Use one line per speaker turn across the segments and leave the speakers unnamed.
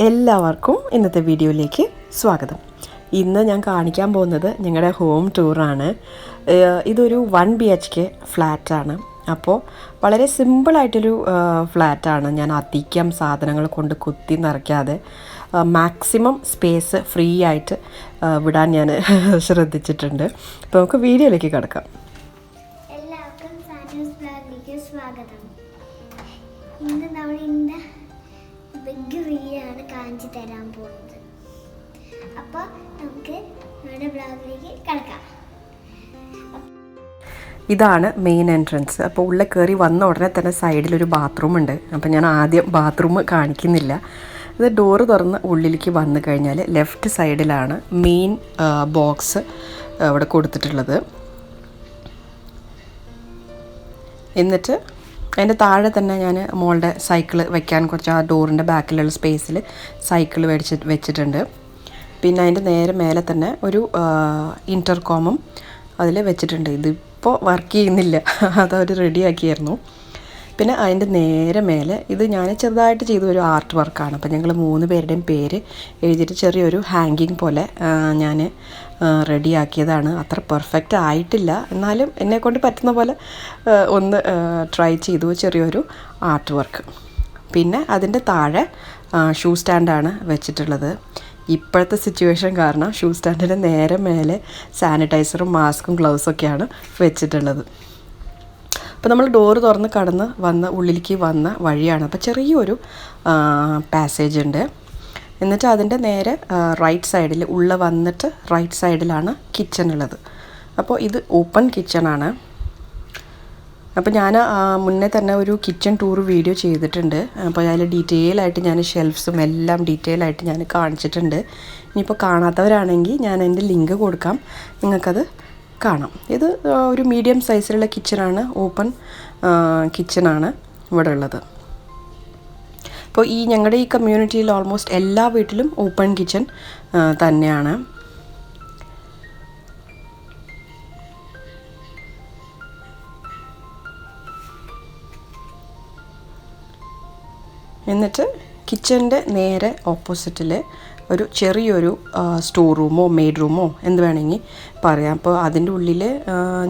എല്ലാവർക്കും ഇന്നത്തെ വീഡിയോയിലേക്ക് സ്വാഗതം. ഇന്ന് ഞാൻ കാണിക്കാൻ പോകുന്നത് ഞങ്ങളുടെ ഹോം ടൂറാണ്. ഇതൊരു 1 BHK ഫ്ലാറ്റാണ്. അപ്പോൾ വളരെ സിമ്പിളായിട്ടൊരു ഫ്ലാറ്റാണ്. ഞാൻ അധികം സാധനങ്ങൾ കൊണ്ട് കുത്തി നിറയ്ക്കാതെ മാക്സിമം സ്പേസ് ഫ്രീ ആയിട്ട് വിടാൻ ഞാൻ ശ്രദ്ധിച്ചിട്ടുണ്ട്. അപ്പോൾ നമുക്ക് വീഡിയോയിലേക്ക് കിടക്കാം.
എല്ലാവർക്കും സാനൂസ് ബ്ലോഗിലേക്ക് സ്വാഗതം. ഇന്ന് നമ്മൾ ഇന്ന് ബിഗ് വീഡിയോയാണ് കാണിച്ചു തരാൻ പോകുന്നത്. അപ്പോൾ നമുക്ക് നമ്മുടെ ബ്ലോഗിലേക്ക് കിടക്കാം.
ഇതാണ് മെയിൻ എൻട്രൻസ്. അപ്പോൾ ഉള്ളിൽ കയറി വന്ന ഉടനെ തന്നെ സൈഡിലൊരു ബാത്റൂം ഉണ്ട്. അപ്പോൾ ഞാൻ ആദ്യം ബാത്റൂം കാണിക്കുന്നില്ല. ഇത് ഡോറ് തുറന്ന് ഉള്ളിലേക്ക് വന്നു കഴിഞ്ഞാൽ ലെഫ്റ്റ് സൈഡിലാണ് മെയിൻ ബോക്സ് അവിടെ കൊടുത്തിട്ടുള്ളത്. എന്നിട്ട് അതിൻ്റെ താഴെ തന്നെ ഞാൻ മോളുടെ സൈക്കിൾ വെക്കാൻ കുറച്ച് ആ ഡോറിൻ്റെ ബാക്കിലുള്ള സ്പേസിൽ സൈക്കിൾ വെച്ചിട്ടുണ്ട്. പിന്നെ അതിൻ്റെ നേരെ മേലെ തന്നെ ഒരു ഇൻ്റർകോമും അതിൽ വെച്ചിട്ടുണ്ട്. ഇതിപ്പോൾ വർക്ക് ചെയ്യുന്നില്ല, അതവർ റെഡിയാക്കിയായിരുന്നു. പിന്നെ അതിൻ്റെ നേരെ മേലെ ഇത് ഞാൻ ചെറുതായിട്ട് ചെയ്ത ഒരു ആർട്ട് വർക്കാണ്. അപ്പോൾ ഞങ്ങൾ 3 പേരുടെയും പേര് എഴുതിയിട്ട് ചെറിയൊരു ഹാങ്കിങ് പോലെ ഞാൻ റെഡിയാക്കിയതാണ്. അത്ര പെർഫെക്റ്റ് ആയിട്ടില്ല, എന്നാലും എന്നെക്കൊണ്ട് പറ്റുന്ന പോലെ ഒന്ന് ട്രൈ ചെയ്തു ചെറിയൊരു ആർട്ട് വർക്ക്. പിന്നെ അതിൻ്റെ താഴെ ഷൂ സ്റ്റാൻഡാണ് വെച്ചിട്ടുള്ളത്. ഇപ്പോഴത്തെ സിറ്റുവേഷൻ കാരണം ഷൂ സ്റ്റാൻഡിൻ്റെ നേരെ മേലെ സാനിറ്റൈസറും മാസ്കും ഗ്ലൗസൊക്കെയാണ് വെച്ചിട്ടുള്ളത്. അപ്പോൾ നമ്മൾ ഡോറ് തുറന്ന് കടന്ന് ഉള്ളിലേക്ക് വന്ന വഴിയാണ്. അപ്പോൾ ചെറിയൊരു പാസേജ് ഉണ്ട്. എന്നിട്ട് അതിൻ്റെ നേരെ റൈറ്റ് സൈഡിൽ വന്നിട്ട് റൈറ്റ് സൈഡിലാണ് കിച്ചൺ ഉള്ളത്. അപ്പോൾ ഇത് ഓപ്പൺ കിച്ചണാണ്. അപ്പോൾ ഞാൻ മുന്നേ തന്നെ ഒരു കിച്ചൺ ടൂർ വീഡിയോ ചെയ്തിട്ടുണ്ട്. അപ്പോൾ അതിൽ ഡീറ്റെയിൽ ആയിട്ട് ഞാൻ ഷെൽഫ്സും എല്ലാം ഡീറ്റെയിൽ ആയിട്ട് ഞാൻ കാണിച്ചിട്ടുണ്ട്. ഇനിയിപ്പോൾ കാണാത്തവരാണെങ്കിൽ ഞാൻ അതിൻ്റെ ലിങ്ക് കൊടുക്കാം, നിങ്ങൾക്കത് കാണാം. ഇത് ഒരു മീഡിയം സൈസിലുള്ള കിച്ചണാണ്, ഓപ്പൺ കിച്ചണാണ് ഇവിടെ ഉള്ളത്. അപ്പോൾ ഞങ്ങളുടെ ഈ കമ്മ്യൂണിറ്റിയിൽ ഓൾമോസ്റ്റ് എല്ലാ വീട്ടിലും ഓപ്പൺ കിച്ചൺ തന്നെയാണ്. എന്നിട്ട് കിച്ചൻ്റെ നേരെ ഓപ്പോസിറ്റിൽ ഒരു ചെറിയൊരു സ്റ്റോർ റൂമോ മെയ്ഡ് റൂമോ എന്ത് വേണമെങ്കിൽ പറയാം. അപ്പോൾ അതിൻ്റെ ഉള്ളിൽ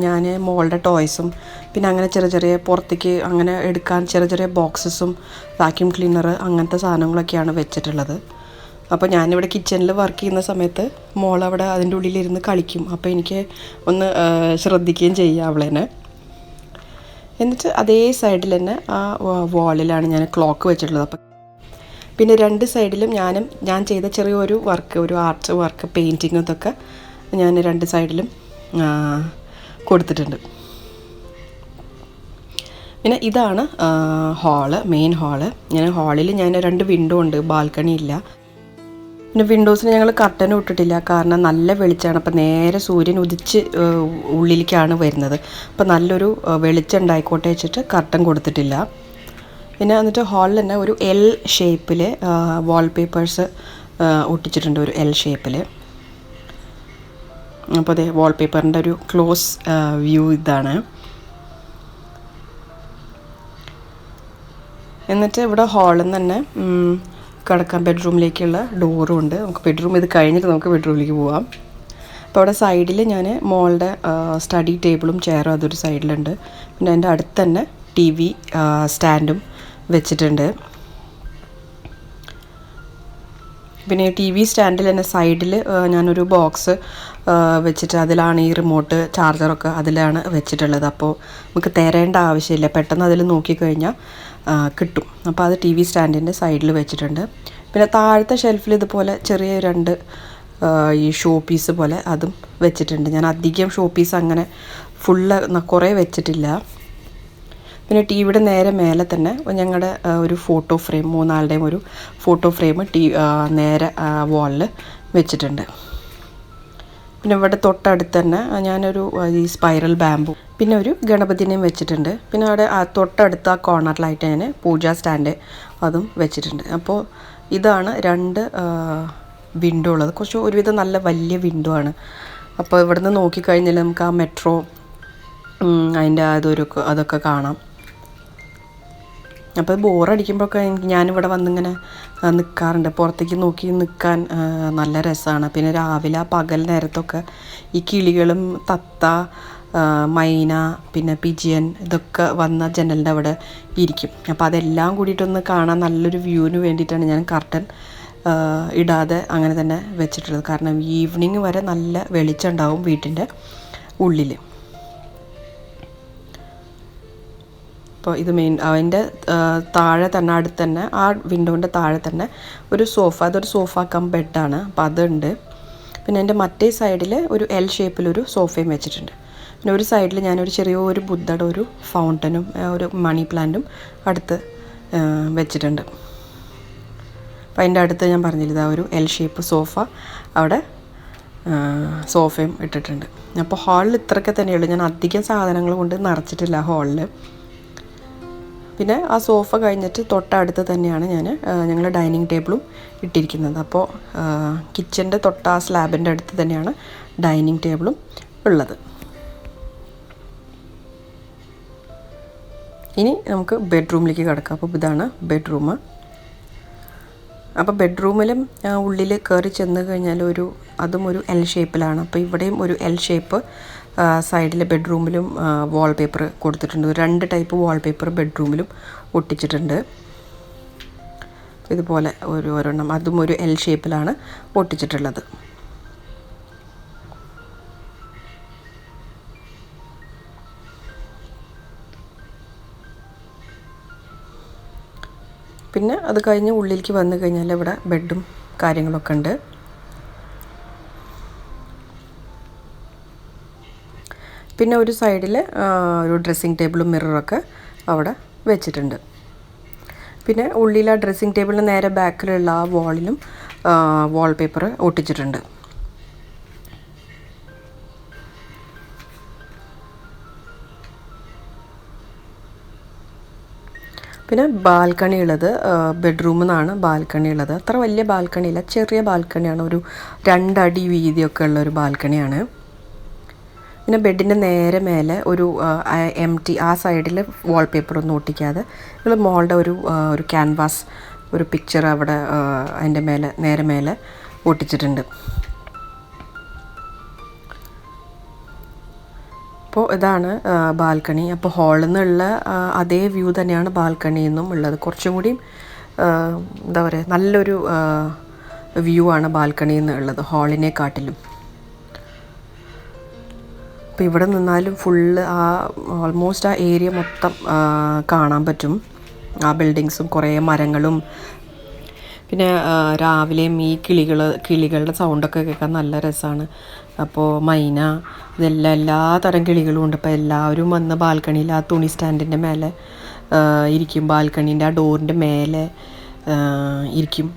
ഞാൻ മോളുടെ ടോയ്സും പിന്നെ അങ്ങനെ ചെറിയ പുറത്തേക്ക് അങ്ങനെ എടുക്കാൻ ചെറിയ ബോക്സസും വാക്യൂം ക്ലീനർ അങ്ങനത്തെ സാധനങ്ങളൊക്കെയാണ് വെച്ചിട്ടുള്ളത്. അപ്പോൾ ഞാനിവിടെ കിച്ചണിൽ വർക്ക് ചെയ്യുന്ന സമയത്ത് മോളവിടെ അതിൻ്റെ ഉള്ളിലിരുന്ന് കളിക്കും. അപ്പോൾ എനിക്ക് ഒന്ന് ശ്രദ്ധിക്കുകയും ചെയ്യാം അവളെന്നെ. എന്നിട്ട് അതേ സൈഡിൽ തന്നെ ആ വാളിലാണ് ഞാൻ ക്ലോക്ക് വെച്ചിട്ടുള്ളത്. അപ്പം പിന്നെ 2 സൈഡിലും ഞാൻ ചെയ്ത ചെറിയൊരു വർക്ക്, ഒരു ആർട്ട് വർക്ക്, പെയിൻറ്റിങ് ഇതൊക്കെ ഞാൻ 2 സൈഡിലും കൊടുത്തിട്ടുണ്ട്. പിന്നെ ഇതാണ് മെയിൻ ഹാള്. ഹാളിൽ ഞാൻ 2 വിൻഡോ ഉണ്ട്, ബാൽക്കണി ഇല്ല. പിന്നെ വിൻഡോസിന് ഞങ്ങൾ കർട്ടനും ഇട്ടിട്ടില്ല, കാരണം നല്ല വെളിച്ചമാണ്. അപ്പോൾ നേരെ സൂര്യൻ ഉദിച്ച് ഉള്ളിലേക്കാണ് വരുന്നത്. അപ്പോൾ നല്ലൊരു വെളിച്ചം ഉണ്ടായിക്കോട്ടെ വെച്ചിട്ട് കർട്ടൻ കൊടുത്തിട്ടില്ല. പിന്നെ എന്നിട്ട് ഹാളിൽ തന്നെ ഒരു L ഷേപ്പിൽ വാൾപേപ്പേഴ്സ് ഒട്ടിച്ചിട്ടുണ്ട്, ഒരു L ഷേപ്പിൽ. അപ്പോൾ അതെ വാൾപേപ്പറിൻ്റെ ഒരു ക്ലോസ് വ്യൂ ഇതാണ്. എന്നിട്ട് ഇവിടെ ഹാളിൽ നിന്ന് തന്നെ കിടക്കാൻ ബെഡ്റൂമിലേക്കുള്ള ഡോറും ഉണ്ട്. നമുക്ക് ബെഡ്റൂം ഇത് കഴിഞ്ഞിട്ട് നമുക്ക് ബെഡ്റൂമിലേക്ക് പോവാം. അപ്പോൾ അവിടെ സൈഡിൽ ഞാൻ മോളുടെ സ്റ്റഡി ടേബിളും ചെയറും അതൊരു സൈഡിലുണ്ട്. പിന്നെ അതിൻ്റെ അടുത്ത് തന്നെ TV സ്റ്റാൻഡും വെച്ചിട്ടുണ്ട്. പിന്നെ TV സ്റ്റാൻഡിൽ തന്നെ സൈഡിൽ ഞാനൊരു ബോക്സ് വെച്ചിട്ട് അതിലാണ് ഈ റിമോട്ട് ചാർജറൊക്കെ അതിലാണ് വെച്ചിട്ടുള്ളത്. അപ്പോൾ നമുക്ക് തരേണ്ട ആവശ്യമില്ല, പെട്ടെന്ന് അതിൽ നോക്കിക്കഴിഞ്ഞാൽ കിട്ടും. അപ്പോൾ അത് ടി വി സ്റ്റാൻഡിൻ്റെ സൈഡിൽ വെച്ചിട്ടുണ്ട്. പിന്നെ താഴത്തെ ഷെൽഫിൽ ഇതുപോലെ ചെറിയ 2 ഈ ഷോ പീസ് പോലെ അതും വെച്ചിട്ടുണ്ട്. ഞാൻ അധികം ഷോ പീസ് അങ്ങനെ ഫുള്ള് കുറേ വെച്ചിട്ടില്ല. പിന്നെ ടി വിയുടെ നേരെ മേലെ തന്നെ ഞങ്ങളുടെ ഒരു ഫോട്ടോ ഫ്രെയിം, 3 ആളുടെയും ഒരു ഫോട്ടോ ഫ്രെയിം നേരെ വാളിൽ വെച്ചിട്ടുണ്ട്. പിന്നെ ഇവിടെ തൊട്ടടുത്ത് തന്നെ ഞാനൊരു ഈ സ്പൈറൽ ബാമ്പു, പിന്നെ ഒരു ഗണപതിനെയും വെച്ചിട്ടുണ്ട്. പിന്നെ അവിടെ തൊട്ടടുത്ത ആ കോർണറിലായിട്ട് ഞാൻ പൂജാ സ്റ്റാൻഡ് അതും വെച്ചിട്ടുണ്ട്. അപ്പോൾ ഇതാണ് 2 വിൻഡോ ഉള്ളത്. കുറച്ച് ഒരുവിധം നല്ല വലിയ വിൻഡോ ആണ്. അപ്പോൾ ഇവിടുന്ന് നോക്കിക്കഴിഞ്ഞാൽ നമുക്ക് ആ മെട്രോ അതിൻ്റെ അതൊക്കെ കാണാം. അപ്പോൾ ബോറടിക്കുമ്പോഴൊക്കെ ഞാനിവിടെ വന്നിങ്ങനെ നിൽക്കാറുണ്ട്. പുറത്തേക്ക് നോക്കി നിൽക്കാൻ നല്ല രസമാണ്. പിന്നെ രാവിലെ പകൽ നേരത്തൊക്കെ ഈ കിളികളും തത്ത, മൈന, പിന്നെ പിജിയൻ ഇതൊക്കെ വന്ന ജനലിൻ്റെ അവിടെ ഇരിക്കും. അപ്പോൾ അതെല്ലാം കൂടിയിട്ടൊന്ന് കാണാൻ നല്ലൊരു വ്യൂവിന് വേണ്ടിയിട്ടാണ് ഞാൻ കർട്ടൻ ഇടാതെ അങ്ങനെ തന്നെ വെച്ചിട്ടുള്ളത്. കാരണം ഈവനിങ് വരെ നല്ല വെളിച്ചം ഉണ്ടാവും വീട്ടിൻ്റെ ഉള്ളിൽ. അപ്പോൾ ഇത് അതിൻ്റെ താഴെ തന്നെ അടുത്ത് തന്നെ ആ വിൻഡോൻ്റെ താഴെ തന്നെ ഒരു സോഫ, അതൊരു സോഫ കം ബെഡാണ്. അപ്പോൾ അതുണ്ട്. പിന്നെ എൻ്റെ മറ്റേ സൈഡിൽ ഒരു L ഷേപ്പിലൊരു സോഫയും വെച്ചിട്ടുണ്ട്. പിന്നെ ഒരു സൈഡിൽ ഞാനൊരു ചെറിയൊരു ബുദ്ധയുടെ ഒരു ഫൗണ്ടനും ഒരു മണി പ്ലാന്റും അടുത്ത് വെച്ചിട്ടുണ്ട്. അപ്പോൾ അതിൻ്റെ അടുത്ത് ഞാൻ പറഞ്ഞില്ല, ഇതാ ഒരു L ഷേപ്പ് സോഫ, അവിടെ സോഫയും ഇട്ടിട്ടുണ്ട്. അപ്പോൾ ഹാളിൽ ഇത്രയൊക്കെ തന്നെയുള്ളൂ. ഞാൻ അധികം സാധനങ്ങൾ കൊണ്ട് നിറച്ചിട്ടില്ല ഹാളിൽ. പിന്നെ ആ സോഫ കഴിഞ്ഞിട്ട് തൊട്ടടുത്ത് തന്നെയാണ് ഞങ്ങൾ ഡൈനിങ് ടേബിളും ഇട്ടിരിക്കുന്നത്. അപ്പോൾ കിച്ചൻ്റെ തൊട്ട ആ സ്ലാബിൻ്റെ അടുത്ത് തന്നെയാണ് ഡൈനിങ് ടേബിളും ഉള്ളത്. ഇനി നമുക്ക് ബെഡ്റൂമിലേക്ക് കിടക്കാം. അപ്പോൾ ഇതാണ് ബെഡ്റൂം. അപ്പോൾ ബെഡ്റൂമിലും ഉള്ളിൽ കയറി ചെന്ന് കഴിഞ്ഞാൽ അതും ഒരു L ഷേപ്പിലാണ്. അപ്പോൾ ഇവിടെയും ഒരു L ഷേപ്പ് സൈഡിൽ ബെഡ്റൂമിലും വാൾപേപ്പർ കൊടുത്തിട്ടുണ്ട്. 2 ടൈപ്പ് വാൾപേപ്പർ ബെഡ്റൂമിലും ഒട്ടിച്ചിട്ടുണ്ട്. ഇതുപോലെ ഒരെണ്ണം അതും ഒരു L ഷേപ്പിലാണ് ഒട്ടിച്ചിട്ടുള്ളത്. പിന്നെ അത് കഴിഞ്ഞ് ഉള്ളിലേക്ക് വന്നു കഴിഞ്ഞാൽ ഇവിടെ ബെഡും കാര്യങ്ങളൊക്കെ ഉണ്ട്. പിന്നെ ഒരു സൈഡിൽ ഒരു ഡ്രസ്സിങ് ടേബിളും മിററൊക്കെ അവിടെ വെച്ചിട്ടുണ്ട്. പിന്നെ ഉള്ളിൽ ആ ഡ്രസ്സിങ് ടേബിളിന് നേരെ ബാക്കിലുള്ള ആ വാളിലും വാൾപേപ്പർ ഒട്ടിച്ചിട്ടുണ്ട്. പിന്നെ ബാൽക്കണി ഉള്ളത് ബെഡ്റൂമിൽ നിന്നാണ് ബാൽക്കണി ഉള്ളത്. അത്ര വലിയ ബാൽക്കണിയില്ല, ചെറിയ ബാൽക്കണിയാണ്. ഒരു 2 അടി വീതിയൊക്കെ ഉള്ള ഒരു ബാൽക്കണിയാണ്. പിന്നെ ബെഡിൻ്റെ നേരെ മേലെ ഒരു ആ സൈഡിൽ വാൾപേപ്പറൊന്നും ഒട്ടിക്കാതെ നമ്മൾ മോളുടെ ഒരു ക്യാൻവാസ് ഒരു പിക്ചർ അവിടെ അതിൻ്റെ നേരെ മേലെ ഒട്ടിച്ചിട്ടുണ്ട്. അപ്പോൾ ഇതാണ് ബാൽക്കണി. അപ്പോൾ ഹാളിൽ നിന്നുള്ള അതേ വ്യൂ തന്നെയാണ് ബാൽക്കണിയിൽ നിന്നും ഉള്ളത്. കുറച്ചും കൂടി എന്താ പറയുക, നല്ലൊരു വ്യൂ ആണ് ബാൽക്കണിയിൽ നിന്ന് ഉള്ളത് ഹാളിനെക്കാട്ടിലും. അപ്പോൾ ഇവിടെ നിന്നാലും ഫുള്ള് ഓൾമോസ്റ്റ് ആ ഏരിയ മൊത്തം കാണാൻ പറ്റും. ആ ബിൽഡിങ്സും കുറേ മരങ്ങളും പിന്നെ രാവിലെയും ഈ കിളികളുടെ സൗണ്ടൊക്കെ കേൾക്കാൻ നല്ല രസമാണ്. അപ്പോൾ മൈന ഇതെല്ലാം എല്ലാ തരം കിളികളും ഉണ്ട്. അപ്പോൾ എല്ലാവരും വന്ന് ബാൽക്കണിയിൽ ആ തുണി സ്റ്റാൻഡിൻ്റെ മേലെ ഇരിക്കും. ബാൽക്കണീൻ്റെ ആ ഡോറിൻ്റെ മേലെ ഇരിക്കും.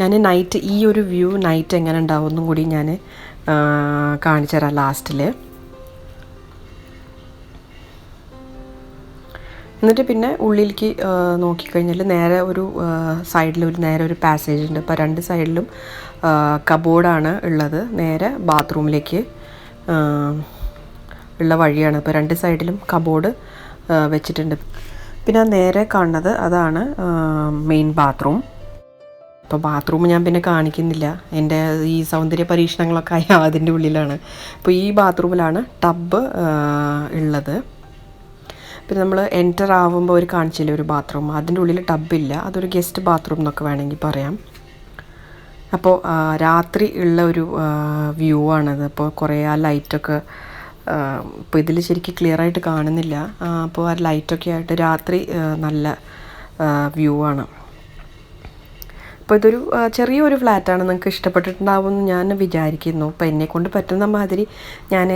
ഞാൻ നൈറ്റ് ഈ ഒരു വ്യൂ നൈറ്റ് എങ്ങനെ ഉണ്ടാവുമെന്നും കൂടി ഞാൻ കാണിച്ചു തരാം ലാസ്റ്റിൽ. എന്നിട്ട് പിന്നെ ഉള്ളിലേക്ക് നോക്കിക്കഴിഞ്ഞാൽ നേരെ ഒരു സൈഡിൽ നേരെ ഒരു പാസേജ് ഉണ്ട്. അപ്പോൾ 2 സൈഡിലും കബോർഡാണ് ഉള്ളത്. നേരെ ബാത്റൂമിലേക്ക് ഉള്ള വഴിയാണ്. ഇപ്പോൾ 2 സൈഡിലും കബോർഡ് വെച്ചിട്ടുണ്ട്. പിന്നെ നേരെ കാണുന്നത് അതാണ് മെയിൻ ബാത്റൂം. അപ്പോൾ ബാത്റൂം ഞാൻ പിന്നെ കാണിക്കുന്നില്ല, എൻ്റെ ഈ സൗന്ദര്യ പരീക്ഷണങ്ങളൊക്കെ അതിൻ്റെ ഉള്ളിലാണ്. അപ്പോൾ ഈ ബാത്റൂമിലാണ് ടബ് ഉള്ളത്. പിന്നെ നമ്മൾ എൻറ്റർ ആവുമ്പോൾ ഒരു കാണിച്ചില്ലേ ഒരു ബാത്റൂം, അതിൻ്റെ ഉള്ളിൽ ടബില്ല, അതൊരു ഗസ്റ്റ് ബാത്റൂം എന്നൊക്കെ വേണമെങ്കിൽ പറയാം. അപ്പോൾ രാത്രി ഉള്ള ഒരു വ്യൂ ആണത്. അപ്പോൾ കുറേ ആ ലൈറ്റൊക്കെ ഇപ്പോൾ ഇതിൽ ശരിക്കും ക്ലിയറായിട്ട് കാണുന്നില്ല. അപ്പോൾ ആ ലൈറ്റൊക്കെ ആയിട്ട് രാത്രി നല്ല വ്യൂ ആണ്. അപ്പോൾ ഇതൊരു ചെറിയൊരു ഫ്ലാറ്റാണ്. നിങ്ങൾക്ക് ഇഷ്ടപ്പെട്ടിട്ടുണ്ടാവുമെന്ന് ഞാൻ വിചാരിക്കുന്നു. അപ്പോൾ എന്നെക്കൊണ്ട് പറ്റുന്ന മാതിരി ഞാൻ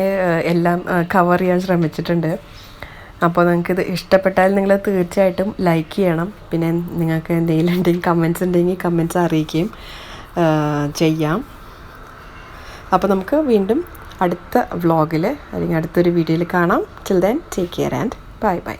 എല്ലാം കവർ ചെയ്യാൻ ശ്രമിച്ചിട്ടുണ്ട്. അപ്പോൾ നിങ്ങൾക്കിത് ഇഷ്ടപ്പെട്ടാൽ നിങ്ങൾ തീർച്ചയായിട്ടും ലൈക്ക് ചെയ്യണം. പിന്നെ നിങ്ങൾക്ക് എന്തെങ്കിലും കമൻറ്റ്സ് ഉണ്ടെങ്കിൽ കമൻറ്റ്സ് അറിയിക്കുകയും ചെയ്യാം. അപ്പോൾ നമുക്ക് വീണ്ടും അടുത്ത വ്ളോഗിൽ അല്ലെങ്കിൽ അടുത്തൊരു വീഡിയോയിൽ കാണാം. Till then take care and bye bye.